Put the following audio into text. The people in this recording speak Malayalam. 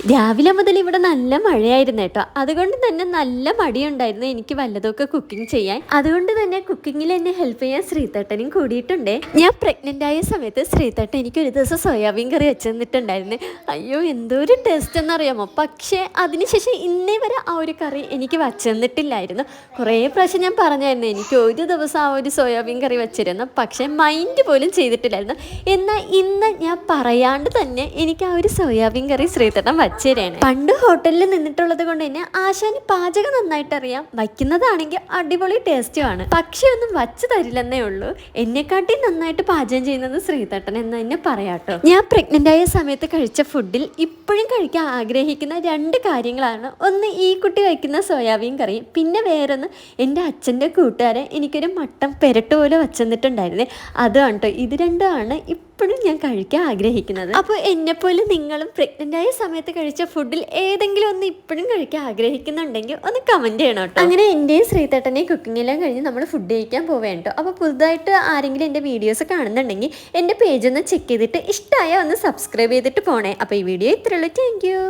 രാവിലെ മുതൽ ഇവിടെ നല്ല മഴയായിരുന്നു കേട്ടോ. അതുകൊണ്ട് തന്നെ നല്ല മടിയുണ്ടായിരുന്നു എനിക്ക് വല്ലതൊക്കെ കുക്കിംഗ് ചെയ്യാൻ. അതുകൊണ്ട് തന്നെ കുക്കിങ്ങിൽ എന്നെ ഹെൽപ്പ് ചെയ്യാൻ ശ്രീതട്ടനും കൂടിയിട്ടുണ്ട്. ഞാൻ പ്രഗ്നന്റ് ആയ സമയത്ത് ശ്രീതട്ടൻ എനിക്ക് ഒരു ദിവസം സോയാബീൻ കറി വെച്ച് തന്നിട്ടുണ്ടായിരുന്നു. അയ്യോ എന്തൊരു ടേസ്റ്റ് എന്നറിയാമോ. പക്ഷേ അതിനുശേഷം ഇന്നേ വരെ ആ ഒരു കറി എനിക്ക് വെച്ച് തന്നിട്ടില്ലായിരുന്നു. കുറേ പ്രാവശ്യം ഞാൻ പറഞ്ഞായിരുന്നു എനിക്ക് ഒരു ദിവസം ആ ഒരു സോയാബീൻ കറി വെച്ചിരുന്നു, പക്ഷേ മൈൻഡ് പോലും ചെയ്തിട്ടില്ലായിരുന്നു. എന്നാൽ ഇന്ന് ഞാൻ പറയാണ്ട് തന്നെ എനിക്ക് ആ ഒരു സോയാബീൻ കറി ശ്രീതട്ടൻ വച്ചേരാണ്. പണ്ട് ഹോട്ടലിൽ നിന്നിട്ടുള്ളത് കൊണ്ട് തന്നെ ആശാന് പാചകം നന്നായിട്ട് അറിയാം. വയ്ക്കുന്നതാണെങ്കിൽ അടിപൊളി ടേസ്റ്റുമാണ്. പക്ഷെ ഒന്നും വച്ചു തരില്ലെന്നേ ഉള്ളൂ. എന്നെക്കാട്ടി നന്നായിട്ട് പാചകം ചെയ്യുന്നത് ശ്രീതട്ടൻ എന്ന് തന്നെ പറയാട്ടോ. ഞാൻ പ്രഗ്നന്റ് ആയ സമയത്ത് കഴിച്ച ഫുഡിൽ ഇപ്പോഴും കഴിക്കാൻ ആഗ്രഹിക്കുന്ന 2 കാര്യങ്ങളാണ്. ഒന്ന് ഈ കുട്ടി കഴിക്കുന്ന സോയാബീൻ കറി, പിന്നെ വേറൊന്ന് എൻ്റെ അച്ഛൻ്റെ കൂട്ടുകാരെ എനിക്കൊരു മട്ടൻ പെരട്ട് പോലെ വച്ചെന്നിട്ടുണ്ടായിരുന്നേ, അതാണ് കേട്ടോ. ഇത് രണ്ടുമാണ് ഇപ്പോഴും ഞാൻ കഴിക്കാൻ ആഗ്രഹിക്കുന്നത്. അപ്പോൾ എന്നെപ്പോലെ നിങ്ങളും പ്രഗ്നന്റ് ആയ സമയത്ത് കഴിച്ച ഫുഡിൽ ഏതെങ്കിലും ഒന്ന് ഇപ്പോഴും കഴിക്കാൻ ആഗ്രഹിക്കുന്നുണ്ടെങ്കിൽ ഒന്ന് കമന്റ് ചെയ്യണം കേട്ടോ. അങ്ങനെ എൻ്റെയും ശ്രീതട്ടനെയും കുക്കിങ്ങെല്ലാം കഴിഞ്ഞ് നമ്മൾ ഫുഡ് കഴിക്കാൻ പോവേണ്ടോ. അപ്പോൾ പുതുതായിട്ട് ആരെങ്കിലും എൻ്റെ വീഡിയോസ് കാണുന്നുണ്ടെങ്കിൽ എൻ്റെ പേജ് ഒന്ന് ചെക്ക് ചെയ്തിട്ട് ഇഷ്ടമായ ഒന്ന് സബ്സ്ക്രൈബ് ചെയ്തിട്ട് പോണേ. അപ്പോൾ ഈ വീഡിയോ ഇത്രയുള്ളൂ. Thank U.